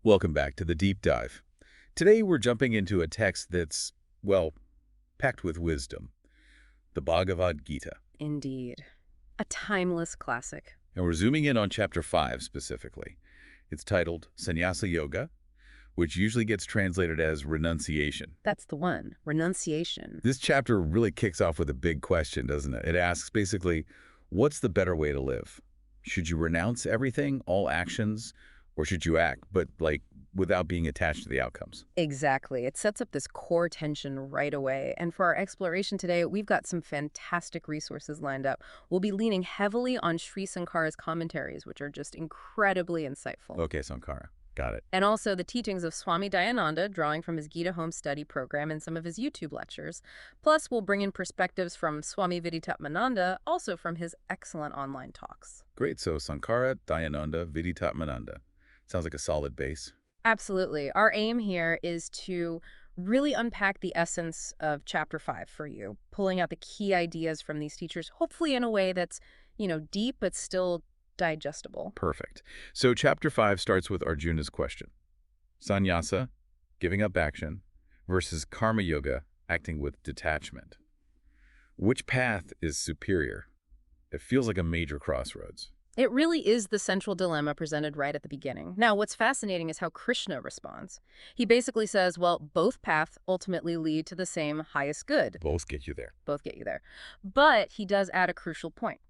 Welcome back to the Deep Dive. Today we're jumping into a text that's, well, packed with wisdom, the Bhagavad Gita. Indeed. A timeless classic. And we're zooming in on Chapter 5 specifically. It's titled Sannyasa Yoga, which usually gets translated as renunciation. That's the one. Renunciation. This chapter really kicks off with a big question, doesn't it? It asks basically, what's the better way to live? Should you renounce everything, all actions, or should you act, but without being attached to the outcomes? Exactly. It sets up this core tension right away. And for our exploration today, we've got some fantastic resources lined up. We'll be leaning heavily on Sri Sankara's commentaries, which are just incredibly insightful. Okay, Sankara. Got it. And also the teachings of Swami Dayananda, drawing from his Gita Home Study program and some of his YouTube lectures. Plus, we'll bring in perspectives from Swami Viditatmananda, also from his excellent online talks. Great. So Sankara, Dayananda, Viditatmananda. Sounds like a solid base. Absolutely. Our aim here is to really unpack the essence of Chapter 5 for you, pulling out the key ideas from these teachers, hopefully in a way that's, deep but still digestible. Perfect. So Chapter 5 starts with Arjuna's question. Sannyasa, giving up action, versus Karma Yoga, acting with detachment. Which path is superior? It feels like a major crossroads. It really is the central dilemma presented right at the beginning. Now, what's fascinating is how Krishna responds. He basically says, well, both paths ultimately lead to the same highest good. Both get you there. Both get you there. But he does add a crucial point.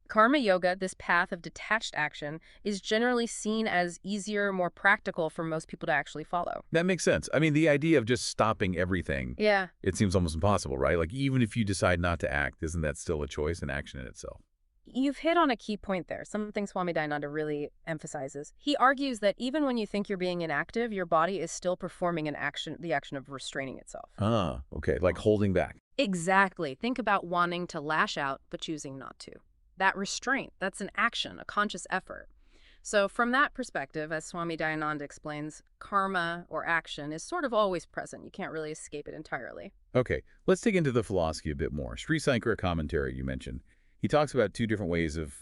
Karma Yoga, this path of detached action, is generally seen as easier, more practical for most people to actually follow. That makes sense. I mean, the idea of just stopping everything, Yeah. it seems almost impossible, right? Like, even if you decide not to act, isn't that still a choice and action in itself? You've hit on a key point there, something Swami Dayananda really emphasizes. He argues that even when you think you're being inactive, your body is still performing the action of restraining itself. Ah, okay, like holding back. Exactly. Think about wanting to lash out, but choosing not to. That restraint, that's an action, a conscious effort. So from that perspective, as Swami Dayananda explains, karma or action is sort of always present. You can't really escape it entirely. Okay, let's dig into the philosophy a bit more. Sri Sankara commentary you mentioned. He talks about two different ways of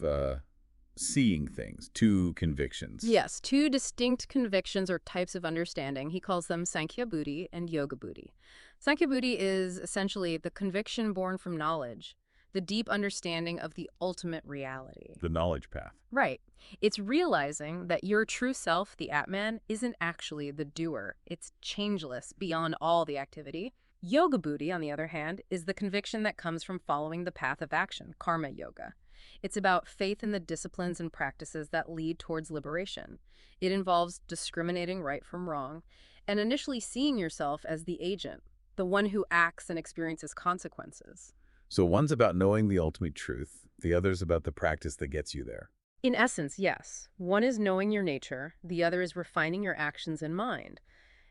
seeing things, two convictions. Yes, two distinct convictions or types of understanding. He calls them Sankhya Buddhi and Yoga Buddhi. Sankhya Buddhi is essentially the conviction born from knowledge, the deep understanding of the ultimate reality. The knowledge path. Right. It's realizing that your true self, the Atman, isn't actually the doer. It's changeless beyond all the activity. Yoga Buddhi, on the other hand, is the conviction that comes from following the path of action, karma yoga. It's about faith in the disciplines and practices that lead towards liberation. It involves discriminating right from wrong and initially seeing yourself as the agent, the one who acts and experiences consequences. So one's about knowing the ultimate truth, the other's about the practice that gets you there. In essence, yes. One is knowing your nature, the other is refining your actions and mind.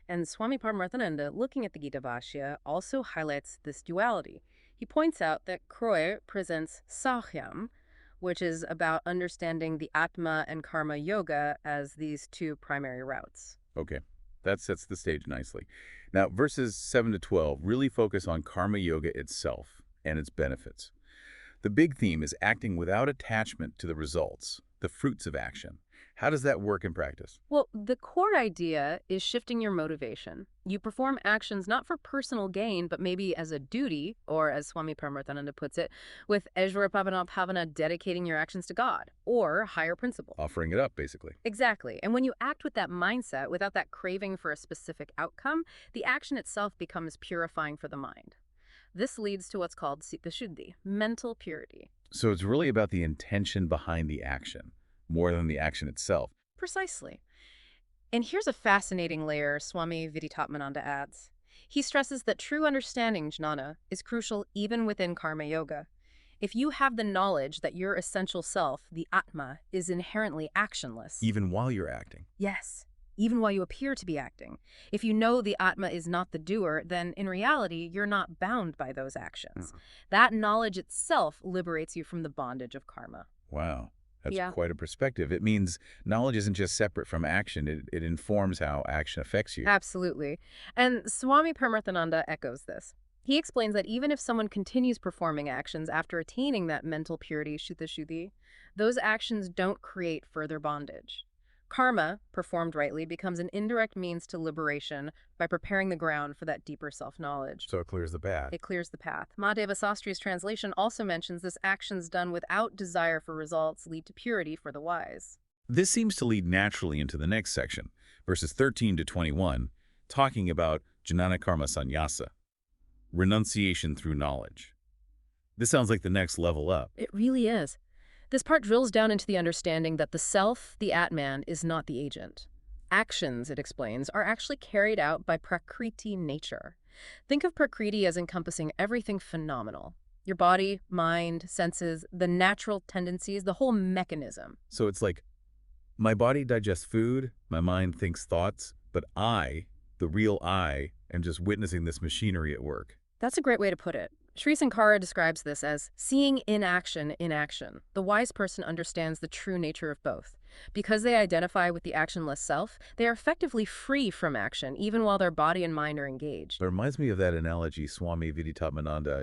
And Swami Paramarthananda, looking at the Gita Bhashya, also highlights this duality. He points out that Kroy presents Sakhyam, which is about understanding the Atma and Karma Yoga as these two primary routes. Okay, that sets the stage nicely. Now, verses 7 to 12 really focus on Karma Yoga itself and its benefits. The big theme is acting without attachment to the results, the fruits of action. How does that work in practice? Well, the core idea is shifting your motivation. You perform actions not for personal gain, but maybe as a duty, or as Swami Paramarthananda puts it, with Eshvara Pavana Pavana, dedicating your actions to God, or higher principle. Offering it up, basically. Exactly. And when you act with that mindset, without that craving for a specific outcome, the action itself becomes purifying for the mind. This leads to what's called Citta Shuddhi, mental purity. So it's really about the intention behind the action, more than the action itself. Precisely. And here's a fascinating layer Swami Viditatmananda adds. He stresses that true understanding, jnana, is crucial even within karma yoga. If you have the knowledge that your essential self, the Atma, is inherently actionless. Even while you're acting. Yes, even while you appear to be acting. If you know the Atma is not the doer, then in reality, you're not bound by those actions. That knowledge itself liberates you from the bondage of karma. Wow. That's quite a perspective. It means knowledge isn't just separate from action. It informs how action affects you. Absolutely. And Swami Paramarthananda echoes this. He explains that even if someone continues performing actions after attaining that mental purity, Citta Shuddhi, those actions don't create further bondage. Karma, performed rightly, becomes an indirect means to liberation by preparing the ground for that deeper self-knowledge. So it clears the path. It clears the path. Mahadeva Sastri's translation also mentions this actions done without desire for results lead to purity for the wise. This seems to lead naturally into the next section, verses 13 to 21, talking about jnana karma sannyasa, renunciation through knowledge. This sounds like the next level up. It really is. This part drills down into the understanding that the self, the Atman, is not the agent. Actions, it explains, are actually carried out by Prakriti nature. Think of Prakriti as encompassing everything phenomenal. Your body, mind, senses, the natural tendencies, the whole mechanism. So it's like, my body digests food, my mind thinks thoughts, but I, the real I, am just witnessing this machinery at work. That's a great way to put it. Sri Sankara describes this as seeing in action in action. The wise person understands the true nature of both. Because they identify with the actionless self, they are effectively free from action, even while their body and mind are engaged. It reminds me of that analogy Swami Vidya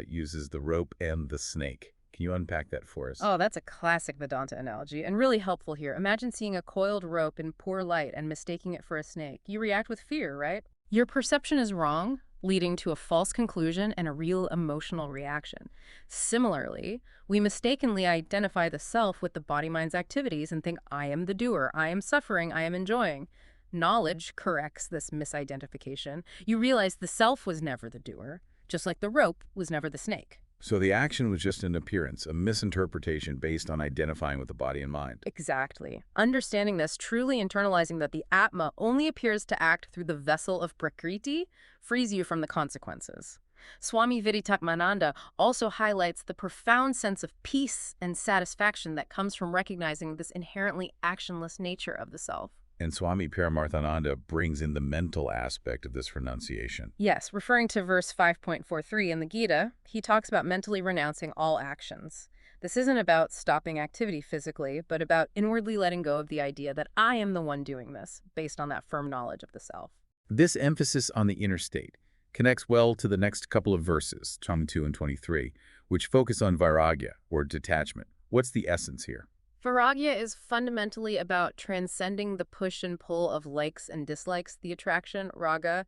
uses the rope and the snake. Can you unpack that for us? Oh, that's a classic Vedanta analogy, and really helpful here. Imagine seeing a coiled rope in poor light and mistaking it for a snake. You react with fear, right? Your perception is wrong, leading to a false conclusion and a real emotional reaction. Similarly, we mistakenly identify the self with the body-mind's activities and think, I am the doer, I am suffering, I am enjoying. Knowledge corrects this misidentification. You realize the self was never the doer, just like the rope was never the snake. So the action was just an appearance, a misinterpretation based on identifying with the body and mind. Exactly. Understanding this, truly internalizing that the Atma only appears to act through the vessel of Prakriti, frees you from the consequences. Swami Vivekananda also highlights the profound sense of peace and satisfaction that comes from recognizing this inherently actionless nature of the self. And Swami Paramarthananda brings in the mental aspect of this renunciation. Yes, referring to verse 5.43 in the Gita, he talks about mentally renouncing all actions. This isn't about stopping activity physically, but about inwardly letting go of the idea that I am the one doing this, based on that firm knowledge of the self. This emphasis on the inner state connects well to the next couple of verses, 22 and 23, which focus on vairagya, or detachment. What's the essence here? Vairagya is fundamentally about transcending the push and pull of likes and dislikes, the attraction, raga,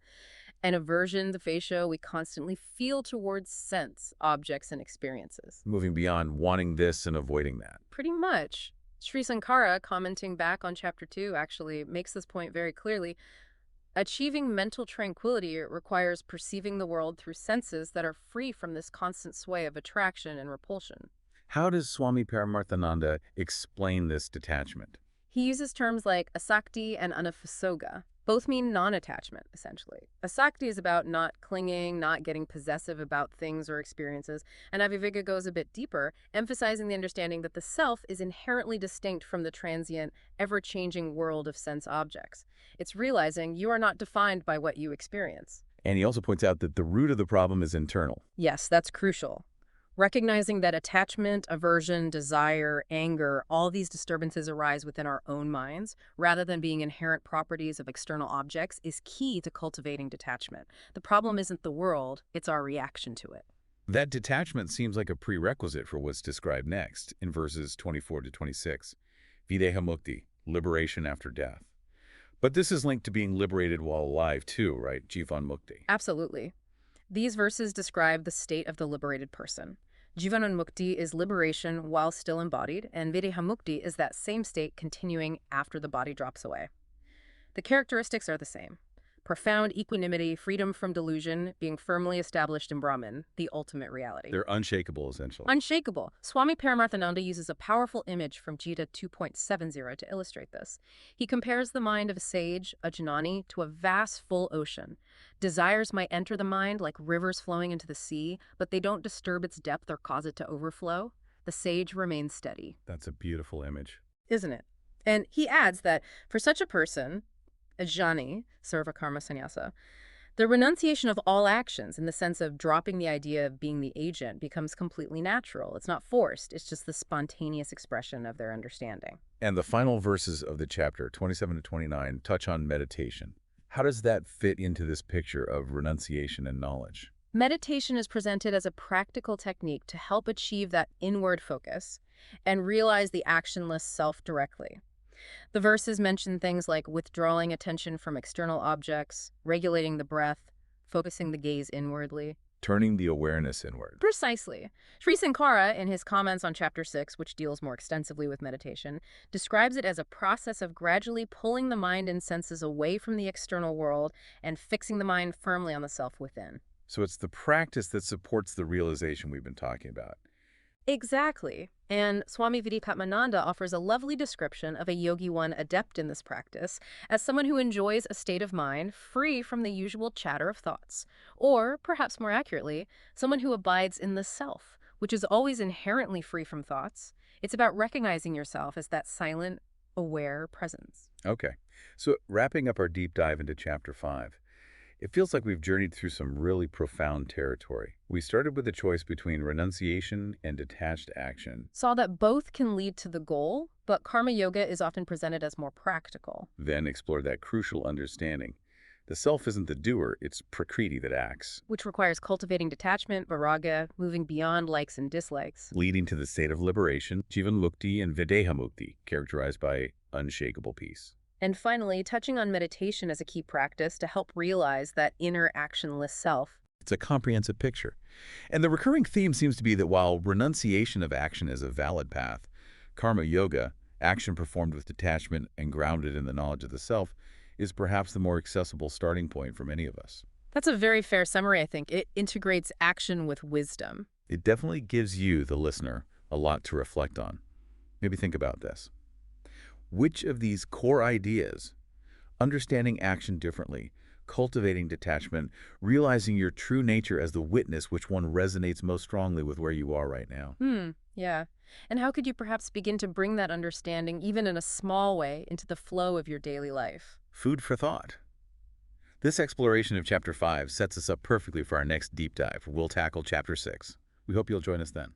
and aversion, the fascia, we constantly feel towards sense, objects, and experiences. Moving beyond wanting this and avoiding that. Pretty much. Sri Sankara, commenting back on Chapter 2, actually makes this point very clearly. Achieving mental tranquility requires perceiving the world through senses that are free from this constant sway of attraction and repulsion. How does Swami Paramarthananda explain this detachment? He uses terms like asakti and anafasoga. Both mean non-attachment, essentially. Asakti is about not clinging, not getting possessive about things or experiences, and avivega goes a bit deeper, emphasizing the understanding that the self is inherently distinct from the transient, ever-changing world of sense objects. It's realizing you are not defined by what you experience. And he also points out that the root of the problem is internal. Yes, that's crucial. Recognizing that attachment, aversion, desire, anger, all these disturbances arise within our own minds, rather than being inherent properties of external objects, is key to cultivating detachment. The problem isn't the world, it's our reaction to it. That detachment seems like a prerequisite for what's described next in verses 24 to 26. Videha mukti, liberation after death. But this is linked to being liberated while alive too, right? Jivan mukti. Absolutely. These verses describe the state of the liberated person. Jivanunmukti is liberation while still embodied, and Videhamukti is that same state continuing after the body drops away. The characteristics are the same. Profound equanimity, freedom from delusion, being firmly established in Brahman, the ultimate reality. They're unshakable, essentially. Unshakable. Swami Paramarthananda uses a powerful image from Gita 2.70 to illustrate this. He compares the mind of a sage, a jnani, to a vast, full ocean. Desires might enter the mind like rivers flowing into the sea, but they don't disturb its depth or cause it to overflow. The sage remains steady. That's a beautiful image. Isn't it? And he adds that for such a person, a jnani, sarva karma sannyasa, the renunciation of all actions in the sense of dropping the idea of being the agent becomes completely natural. It's not forced. It's just the spontaneous expression of their understanding. And the final verses of the chapter, 27 to 29, touch on meditation. How does that fit into this picture of renunciation and knowledge? Meditation is presented as a practical technique to help achieve that inward focus and realize the actionless self directly. The verses mention things like withdrawing attention from external objects, regulating the breath, focusing the gaze inwardly. Turning the awareness inward. Precisely. Sri Sankara, in his comments on Chapter 6, which deals more extensively with meditation, describes it as a process of gradually pulling the mind and senses away from the external world and fixing the mind firmly on the self within. So it's the practice that supports the realization we've been talking about. Exactly. And Swami Vidyatmananda offers a lovely description of a yogi one adept in this practice as someone who enjoys a state of mind free from the usual chatter of thoughts. Or, perhaps more accurately, someone who abides in the self, which is always inherently free from thoughts. It's about recognizing yourself as that silent, aware presence. Okay. So wrapping up our deep dive into Chapter 5, it feels like we've journeyed through some really profound territory. We started with a choice between renunciation and detached action, Saw that both can lead to the goal, but karma yoga is often presented as more practical. then explored that crucial understanding. The self isn't the doer, it's Prakriti that acts, Which requires cultivating detachment, viraga, moving beyond likes and dislikes. leading to the state of liberation, Jivan Mukti and Videha Mukti, characterized by unshakable peace. And finally, touching on meditation as a key practice to help realize that inner actionless self. It's a comprehensive picture. And the recurring theme seems to be that while renunciation of action is a valid path, karma yoga, action performed with detachment and grounded in the knowledge of the self, is perhaps the more accessible starting point for many of us. That's a very fair summary, I think. It integrates action with wisdom. It definitely gives you, the listener, a lot to reflect on. Maybe think about this. Which of these core ideas, understanding action differently, cultivating detachment, realizing your true nature as the witness, which one resonates most strongly with where you are right now? Yeah. And how could you perhaps begin to bring that understanding, even in a small way, into the flow of your daily life? Food for thought. This exploration of Chapter 5 sets us up perfectly for our next deep dive. We'll tackle Chapter 6. We hope you'll join us then.